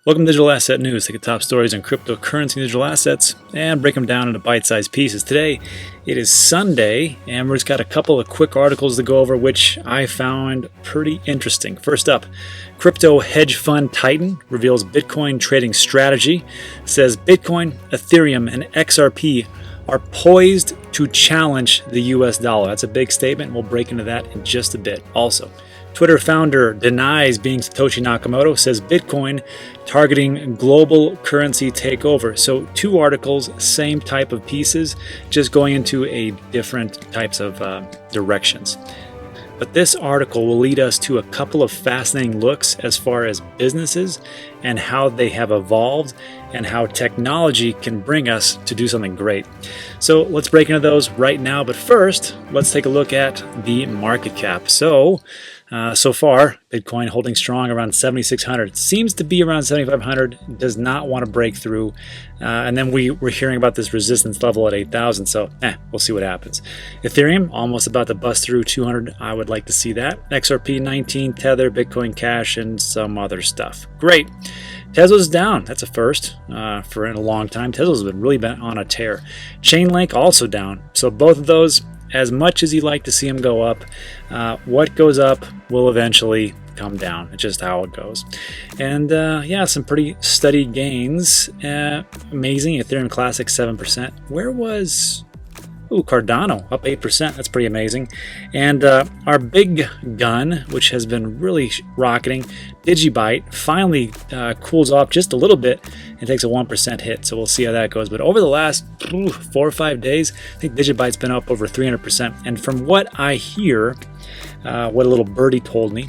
Welcome to Digital Asset News. Take the top stories on cryptocurrency and digital assets and break them down into bite-sized pieces. Today, it is Sunday, and we've just got a couple of quick articles to go over, which I found pretty interesting. First up, crypto hedge fund Titan reveals Bitcoin trading strategy. It says Bitcoin, Ethereum, and XRP are poised to challenge the US dollar. That's a big statement. We'll break into that in just a bit. Also, Twitter founder denies being Satoshi Nakamoto, says Bitcoin targeting global currency takeover. So two articles, same type of pieces, just going into a different types of directions. But this article will lead us to a couple of fascinating looks as far as businesses and how they have evolved and how technology can bring us to do something great. So let's break into those right now. But first, let's take a look at the market cap. So far, Bitcoin holding strong around 7,600. Seems to be around 7,500. Does not want to break through. And then we're hearing about this resistance level at 8,000. So we'll see what happens. Ethereum almost about to bust through 200. I would like to see that. XRP 19, Tether, Bitcoin Cash, and some other stuff. Great. Tesla's down. That's a first for in a long time. Tesla's been on a tear. Chainlink also down. So both of those, as much as you like to see them go up, what goes up will eventually come down. It's just how it goes. And some pretty steady gains. Amazing. Ethereum Classic 7%. Where was Cardano up 8%. That's pretty amazing. And our big gun, which has been really rocketing, Digibyte, finally cools off just a little bit and takes a 1% hit. So we'll see how that goes. But over the last 4 or 5 days, I think Digibyte's been up over 300%. And from what I hear, what a little birdie told me,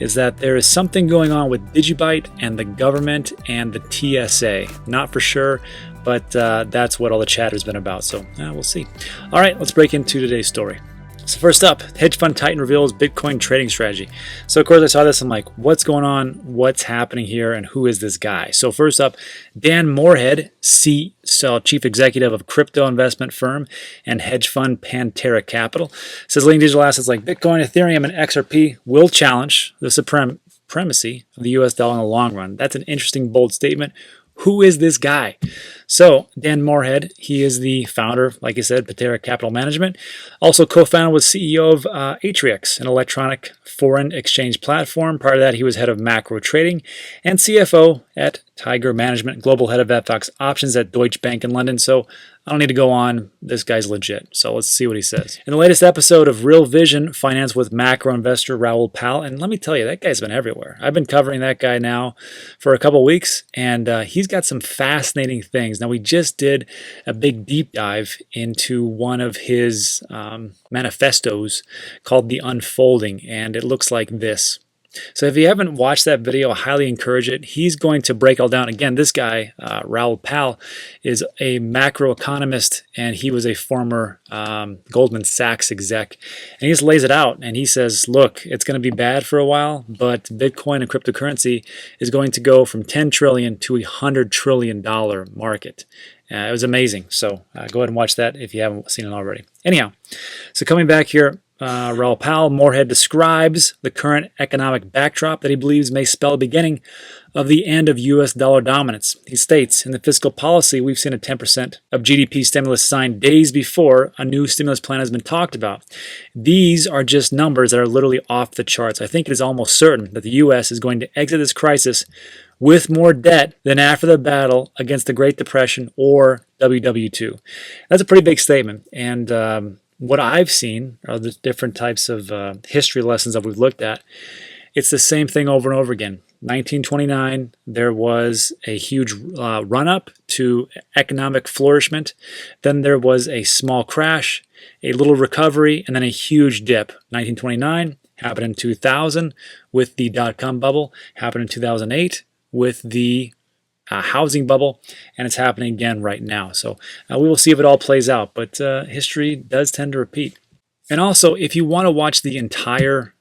is that there is something going on with Digibyte and the government and the TSA. Not for sure, but that's what all the chatter's been about. So we'll see. All right, let's break into today's story. So first up, hedge fund Titan reveals Bitcoin trading strategy. So of course I saw this, I'm like, what's going on? What's happening here? And who is this guy? So first up, Dan Morehead, Chief Executive of crypto investment firm and hedge fund Pantera Capital, says leading digital assets like Bitcoin, Ethereum, and XRP will challenge the supremacy of the US dollar in the long run. That's an interesting, bold statement. Who is this guy? So Dan Morehead, he is the founder, like I said, Pantera Capital Management. Also co-founder was CEO of Atrix, an electronic foreign exchange platform. Prior to that, he was head of macro trading and CFO at Tiger Management, global head of FX options at Deutsche Bank in London. So I don't need to go on. This guy's legit. So let's see what he says. In the latest episode of Real Vision Finance with macro investor Raoul Pal, and let me tell you, that guy's been everywhere. I've been covering that guy now for a couple weeks, and he's got some fascinating things. Now, we just did a big deep dive into one of his manifestos called The Unfolding, and it looks like this. So if you haven't watched that video, I highly encourage it. He's going to break all down. Again, this guy, Raoul Pal, is a macroeconomist, and he was a former Goldman Sachs exec. And he just lays it out, and he says, look, it's going to be bad for a while, but Bitcoin and cryptocurrency is going to go from $10 trillion to $100 trillion market. It was amazing. So go ahead and watch that if you haven't seen it already. Anyhow, so coming back here, Raoul Pal, Morehead describes the current economic backdrop that he believes may spell the beginning of the end of U.S. dollar dominance. He states, in the fiscal policy, we've seen a 10% of GDP stimulus signed days before a new stimulus plan has been talked about. These are just numbers that are literally off the charts. I think it is almost certain that the U.S. is going to exit this crisis with more debt than after the battle against the Great Depression or WW2. That's a pretty big statement. And what I've seen are the different types of history lessons that we've looked at. It's the same thing over and over again. 1929, there was a huge run-up to economic flourishment. Then there was a small crash, a little recovery, and then a huge dip. 1929 happened in 2000 with the dot-com bubble, happened in 2008 with the housing bubble, and it's happening again right now. So we will see if it all plays out, but history does tend to repeat. And also, if you want to watch the entire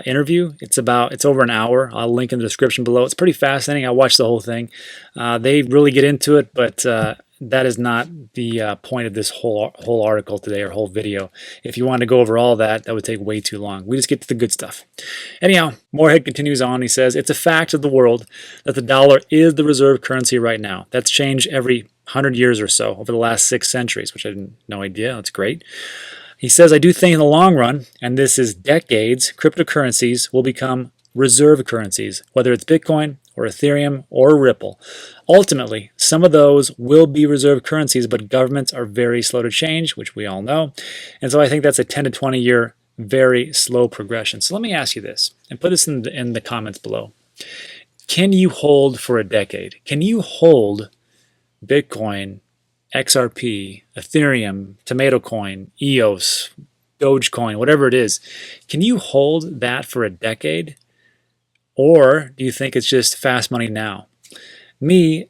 interview, it's over an hour. I'll link in the description below. It's pretty fascinating. I watched the whole thing. They really get into it, but that is not the point of this whole article today or whole video. If you wanted to go over all that, that would take way too long. We just get to the good stuff. Anyhow, Moorhead continues on. He says, it's a fact of the world that the dollar is the reserve currency right now. That's changed every 100 years or so over the last 6 centuries, which I had no idea. That's great. He says, I do think in the long run, and this is decades, cryptocurrencies will become reserve currencies, whether it's Bitcoin or Ethereum or Ripple. Ultimately, some of those will be reserve currencies, but governments are very slow to change, which we all know. And so I think that's a 10 to 20 year very slow progression. So let me ask you this, and put this in the comments below. Can you hold for a decade? Can you hold Bitcoin, XRP, Ethereum, Tomato Coin, EOS, Dogecoin, whatever it is? Can you hold that for a decade? Or do you think it's just fast money now? Me,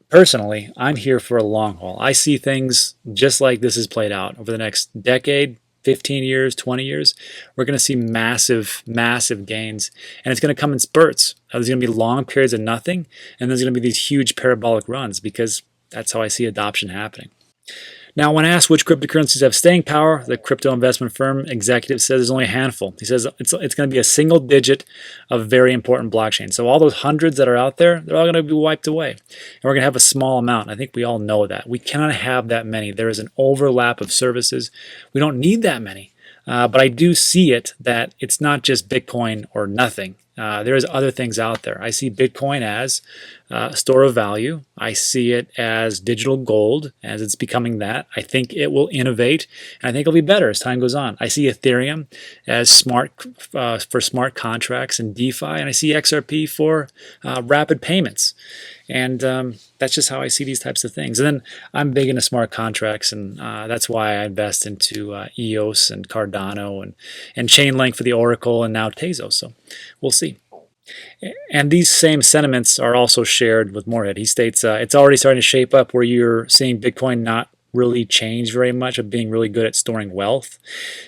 personally, I'm here for a long haul. I see things just like this is played out over the next decade, 15 years, 20 years. We're going to see massive, massive gains. And it's going to come in spurts. There's going to be long periods of nothing. And there's going to be these huge parabolic runs because that's how I see adoption happening. Now, when asked which cryptocurrencies have staying power, the crypto investment firm executive says there's only a handful. He says it's going to be a single digit of very important blockchains. So all those hundreds that are out there, they're all going to be wiped away. And we're going to have a small amount. I think we all know that. We cannot have that many. There is an overlap of services. We don't need that many. But I do see it that it's not just Bitcoin or nothing. There's other things out there. I see Bitcoin as a store of value. I see it as digital gold as it's becoming that. I think it will innovate, and I think it'll be better as time goes on. I see Ethereum as smart for smart contracts and DeFi, and I see XRP for rapid payments. And that's just how I see these types of things. And then I'm big into smart contracts, and that's why I invest into EOS and Cardano and Chainlink for the Oracle and now Tezos. So we'll see. And these same sentiments are also shared with Moorhead. He states it's already starting to shape up where you're seeing Bitcoin not really change very much of being really good at storing wealth.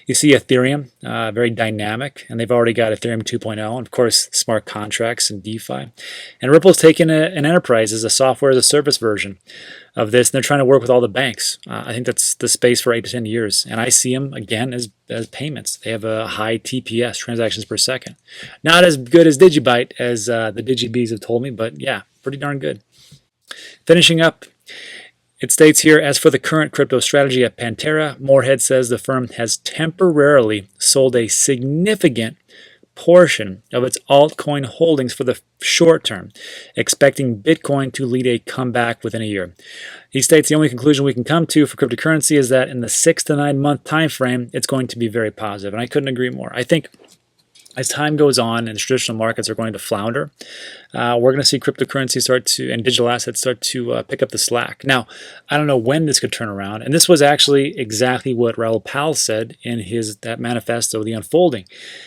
You see Ethereum, very dynamic, and they've already got Ethereum 2.0, and of course, smart contracts and DeFi. And Ripple's taken an enterprise as a software as a service version of this, and they're trying to work with all the banks. I think that's the space for 8 to 10 years, and I see them, again, as payments. They have a high TPS, transactions per second. Not as good as Digibyte, as the DigiBees have told me, but yeah, pretty darn good. Finishing up, it states here, as for the current crypto strategy at Pantera, Moorhead says the firm has temporarily sold a significant portion of its altcoin holdings for the short term, expecting Bitcoin to lead a comeback within a year. He states the only conclusion we can come to for cryptocurrency is that in the 6 to 9 month time frame, it's going to be very positive. And I couldn't agree more. I think as time goes on and the traditional markets are going to flounder, we're going to see cryptocurrency and digital assets start to pick up the slack. Now, I don't know when this could turn around, and this was actually exactly what Raoul Pal said in that manifesto, The Unfolding.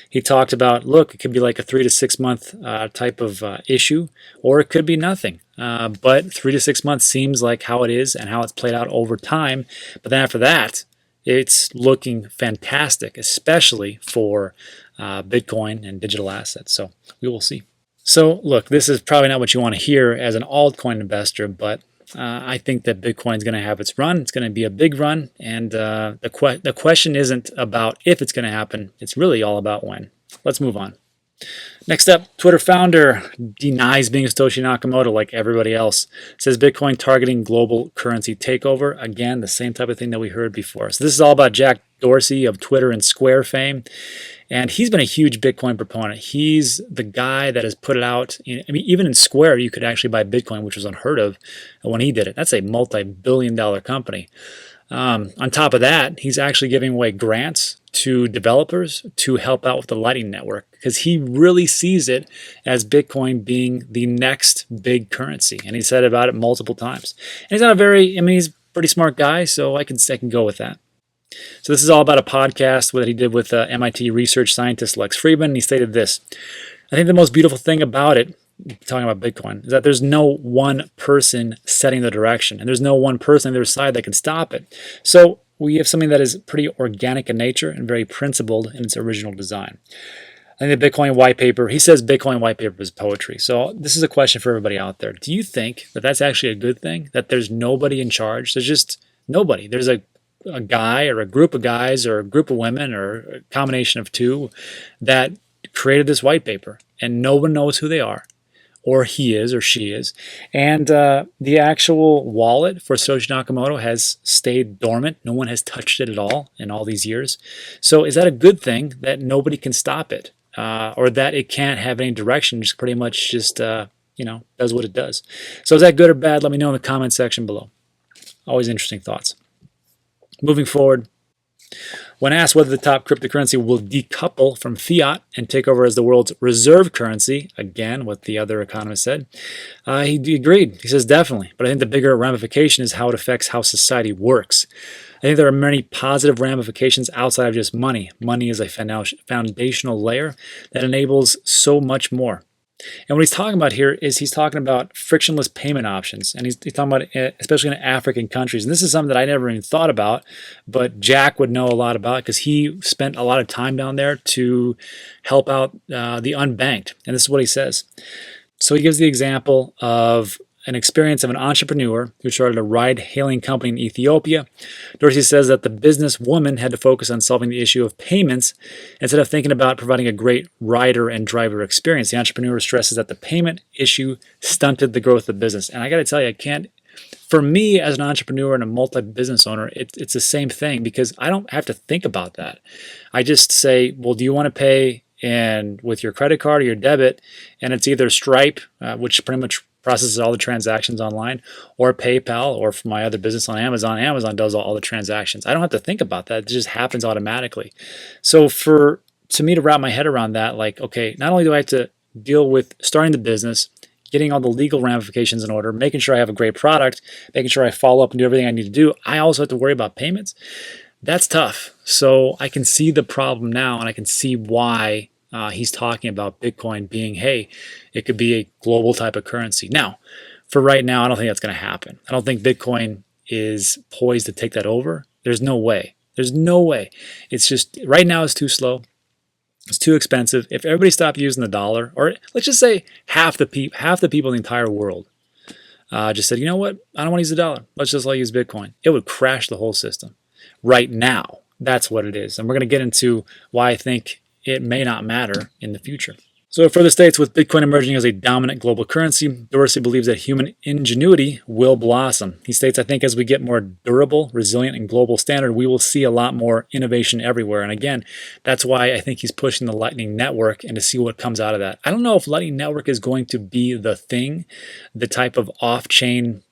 He talked about, look, it could be like a 3 to 6 month type of issue, or it could be nothing. But 3 to 6 months seems like how it is and how it's played out over time. But then after that, it's looking fantastic, especially for Bitcoin and digital assets. So we will see. So look, this is probably not what you want to hear as an altcoin investor, but I think that Bitcoin is going to have its run. It's going to be a big run. And the question isn't about if it's going to happen. It's really all about when. Let's move on. Next up, Twitter founder denies being a Satoshi Nakamoto like everybody else. Says Bitcoin targeting global currency takeover. Again, the same type of thing that we heard before. So this is all about Jack Dorsey of Twitter and Square fame. And he's been a huge Bitcoin proponent. He's the guy that has put it out. Even in Square, you could actually buy Bitcoin, which was unheard of when he did it. That's a multi-billion-dollar company. On top of that, he's actually giving away grants to developers to help out with the Lightning Network because he really sees it as Bitcoin being the next big currency. And he said about it multiple times. And he's not he's a pretty smart guy, so I can go with that. So this is all about a podcast that he did with MIT research scientist Lex Friedman. He stated this: I think the most beautiful thing about it, talking about Bitcoin, is that there's no one person setting the direction, and there's no one person on the other side that can stop it. So we have something that is pretty organic in nature and very principled in its original design. I think the Bitcoin white paper, he says Bitcoin white paper is poetry. So this is a question for everybody out there. Do you think that that's actually a good thing? That there's nobody in charge? There's just nobody. There's a guy or a group of guys or a group of women or a combination of two that created this white paper and no one knows who they are, or he is or she is. And the actual wallet for Satoshi Nakamoto has stayed dormant. No one has touched it at all in all these years. So is that a good thing that nobody can stop it? Or that it can't have any direction, just pretty much just, does what it does. So is that good or bad? Let me know in the comment section below. Always interesting thoughts. Moving forward, when asked whether the top cryptocurrency will decouple from fiat and take over as the world's reserve currency, again, what the other economist said, he agreed. He says definitely, but I think the bigger ramification is how it affects how society works. I think there are many positive ramifications outside of just money. Money is a foundational layer that enables so much more. And what he's talking about here is he's talking about frictionless payment options. And he's talking about especially in African countries. And this is something that I never even thought about, but Jack would know a lot about because he spent a lot of time down there to help out the unbanked. And this is what he says. So he gives the example of an experience of an entrepreneur who started a ride-hailing company in Ethiopia. Dorsey says that the businesswoman had to focus on solving the issue of payments instead of thinking about providing a great rider and driver experience. The entrepreneur stresses that the payment issue stunted the growth of the business. And I got to tell you, for me as an entrepreneur and a multi-business owner, it's the same thing because I don't have to think about that. I just say, well, do you want to pay with your credit card or your debit? And it's either Stripe, which pretty much processes all the transactions online, or PayPal, or for my other business on Amazon. Amazon does all the transactions. I don't have to think about that. It just happens automatically. So to me to wrap my head around that, like, okay, not only do I have to deal with starting the business, getting all the legal ramifications in order, making sure I have a great product, making sure I follow up and do everything I need to do, I also have to worry about payments. That's tough. So I can see the problem now, and I can see why he's talking about Bitcoin being, hey, it could be a global type of currency. Now, for right now, I don't think that's going to happen. I don't think Bitcoin is poised to take that over. There's no way. There's no way. It's just, right now it's too slow. It's too expensive. If everybody stopped using the dollar, or let's just say half the people in the entire world just said, you know what, I don't want to use the dollar. Let's just use Bitcoin. It would crash the whole system. Right now, that's what it is. And we're going to get into why I think it may not matter in the future. So it further states, with Bitcoin emerging as a dominant global currency, Dorsey believes that human ingenuity will blossom. He states, I think as we get more durable, resilient, and global standard, we will see a lot more innovation everywhere. And again, that's why I think he's pushing the Lightning Network and to see what comes out of that. I don't know if Lightning Network is going to be the thing, the type of off-chain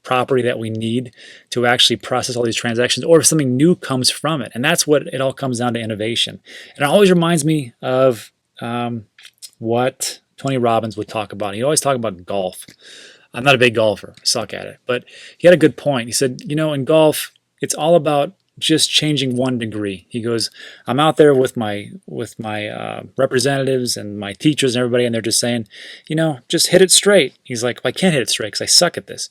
property that we need to actually process all these transactions, or if something new comes from it. And that's what it all comes down to, innovation. And it always reminds me of what Tony Robbins would talk about. He always talked about golf. I'm not a big golfer. I suck at it. But he had a good point. He said, in golf, it's all about just changing 1 degree. He goes, I'm out there with my representatives and my teachers and everybody, and they're just saying, just hit it straight. He's like, well, I can't hit it straight because I suck at this.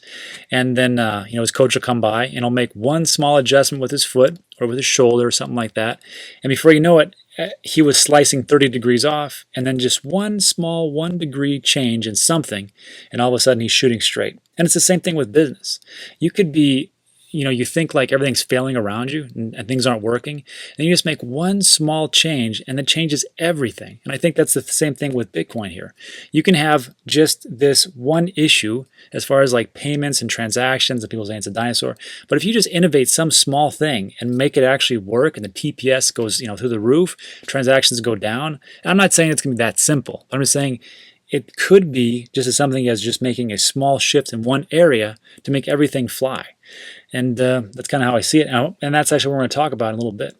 And then, his coach will come by and he'll make one small adjustment with his foot or with his shoulder or something like that. And before you know it, he was slicing 30 degrees off, and then just one small 1 degree change in something, and all of a sudden he's shooting straight. And it's the same thing with business. You could be, you think like everything's failing around you and things aren't working, and you just make one small change and it changes everything. And I think that's the same thing with Bitcoin here. You can have just this one issue as far as like payments and transactions, and people saying it's a dinosaur. But if you just innovate some small thing and make it actually work, and the TPS goes, through the roof, transactions go down. I'm not saying it's going to be that simple, but I'm just saying it could be just as something as just making a small shift in one area to make everything fly. And that's kind of how I see it now. And that's actually what we're going to talk about in a little bit.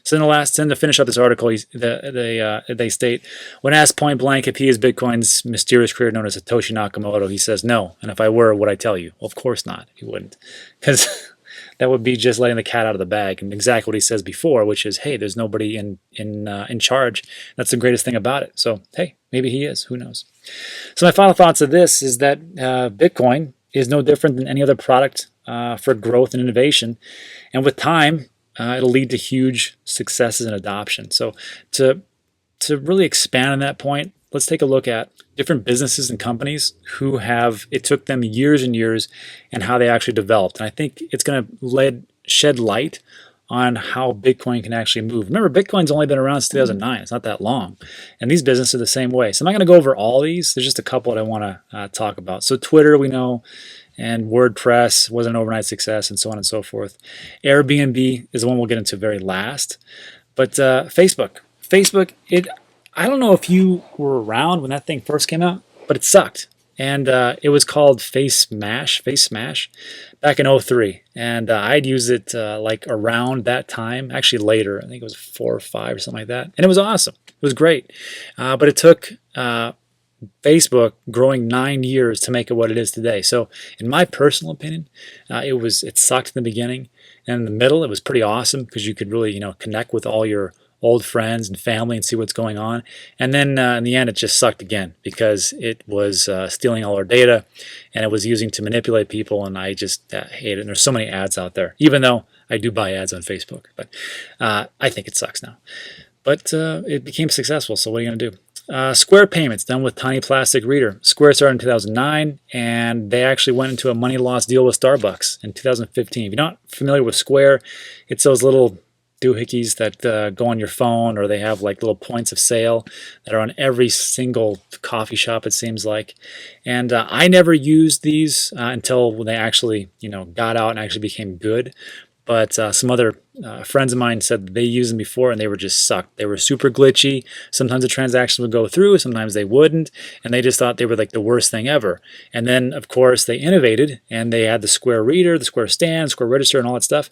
So then to finish up this article, they state, when asked point blank if he is Bitcoin's mysterious creator known as Satoshi Nakamoto, he says no. And if I were, would I tell you? Well, of course not. He wouldn't. Because that would be just letting the cat out of the bag. And exactly what he says before, which is, hey, there's nobody in charge. That's the greatest thing about it. So, hey, maybe he is. Who knows? So my final thoughts of this is that Bitcoin is no different than any other product for growth and innovation. And with time, it'll lead to huge successes and adoption. So to to really expand on that point, let's take a look at different businesses and companies who it took them years and years and how they actually developed. And I think it's going to shed light on how Bitcoin can actually move. Remember, Bitcoin's only been around since 2009. It's not that long. And these businesses are the same way. So I'm not going to go over all these. There's just a couple that I want to talk about. So Twitter, we know, and WordPress was an overnight success, and so on and so forth. Airbnb is the one we'll get into very last. But Facebook, I don't know if you were around when that thing first came out, but it sucked. And it was called Face Smash, back in 2003. And I'd used it like around that time, actually later. I think it was 4 or 5 or something like that. And it was awesome. It was great. But it took Facebook growing 9 years to make it what it is today. So in my personal opinion, it sucked in the beginning. And in the middle, it was pretty awesome because you could really, connect with all your old friends and family and see what's going on. And then in the end, it just sucked again because it was stealing all our data and it was using to manipulate people. And I just hate it. And there's so many ads out there, even though I do buy ads on Facebook. But I think it sucks now. But it became successful. So what are you going to do? Square payments done with Tiny Plastic Reader. Square started in 2009, and they actually went into a money loss deal with Starbucks in 2015. If you're not familiar with Square, it's those little doohickeys that go on your phone, or they have like little points of sale that are on every single coffee shop, it seems like. And I never used these until when they actually, got out and actually became good. But some other friends of mine said that they used them before and they were just sucked. They were super glitchy. Sometimes the transactions would go through, sometimes they wouldn't. And they just thought they were like the worst thing ever. And then, of course, they innovated and they had the Square Reader, the Square Stand, Square Register, and all that stuff.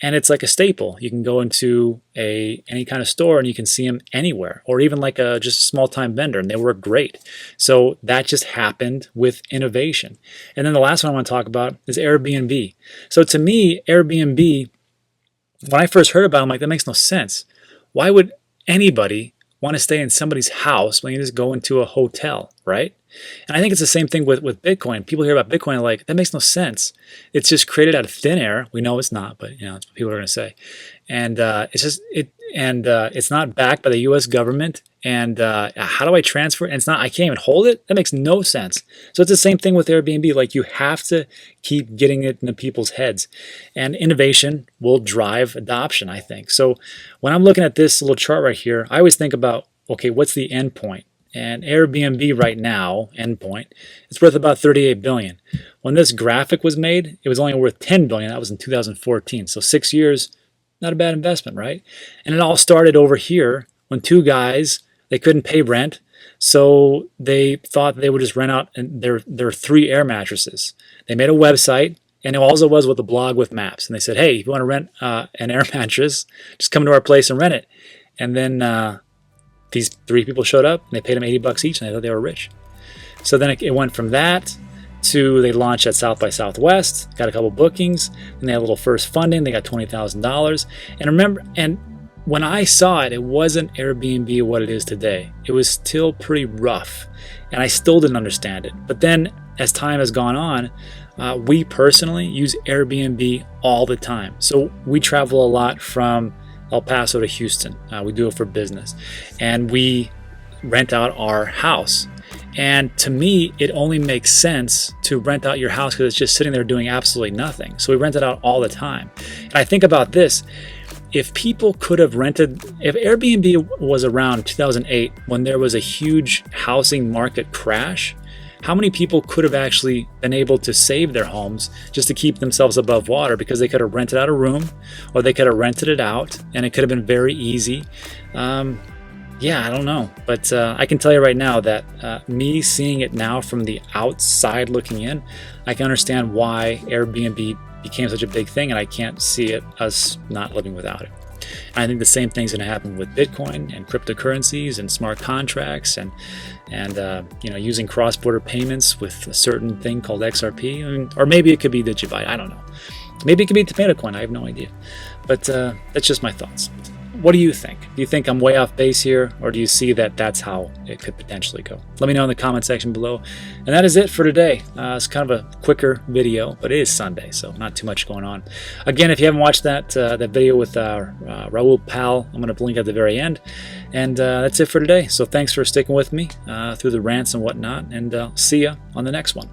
And it's like a staple. You can go into any kind of store and you can see them anywhere, or even like just a small-time vendor, and they work great. So that just happened with innovation. And then the last one I want to talk about is Airbnb. So to me, Airbnb, when I first heard about it, I'm like, that makes no sense. Why would anybody want to stay in somebody's house when you just go into a hotel, right? And I think it's the same thing with Bitcoin. People hear about Bitcoin and like, that makes no sense. It's just created out of thin air. We know it's not, but that's what people are going to say. And it's not backed by the U.S. government. And how do I transfer it? And I can't even hold it. That makes no sense. So it's the same thing with Airbnb. Like, you have to keep getting it into people's heads, and innovation will drive adoption, I think. So when I'm looking at this little chart right here, I always think about, okay, what's the end point? And Airbnb right now, endpoint, it's worth about $38 billion. When this graphic was made, it was only worth $10 billion. That was in 2014. So 6 years, not a bad investment, right? And it all started over here when two guys, they couldn't pay rent, so they thought they would just rent out their 3 air mattresses. They made a website, and it also was with a blog with maps. And they said, hey, if you want to rent an air mattress, just come to our place and rent it. And then these 3 people showed up, and they paid them $80 each, and they thought they were rich. So then it went from that to, they launched at South by Southwest, got a couple bookings, and they had a little first funding. They got $20,000. And when I saw it, it wasn't Airbnb what it is today. It was still pretty rough, and I still didn't understand it. But then, as time has gone on, we personally use Airbnb all the time. So we travel a lot from El Paso to Houston. We do it for business, and we rent out our house. And to me, it only makes sense to rent out your house because it's just sitting there doing absolutely nothing. So we rent it out all the time. And I think about this. If people could have rented, if Airbnb was around 2008 when there was a huge housing market crash, how many people could have actually been able to save their homes just to keep themselves above water, because they could have rented out a room, or they could have rented it out, and it could have been very easy. Yeah, I don't know. But I can tell you right now that me seeing it now from the outside looking in, I can understand why Airbnb became such a big thing, and I can't see us not living without it. And I think the same thing's going to happen with Bitcoin and cryptocurrencies and smart contracts and using cross-border payments with a certain thing called XRP, or maybe it could be Digibyte. I don't know. Maybe it could be Tomato Coin. I have no idea. But that's just my thoughts. what do you think? Do you think I'm way off base here, or do you see that that's how it could potentially go? Let me know in the comment section below. And that is it for today. It's kind of a quicker video, but it is Sunday, so not too much going on. Again, if you haven't watched that video with Raul Pal, I'm going to link at the very end. And that's it for today. So thanks for sticking with me through the rants and whatnot, and see ya on the next one.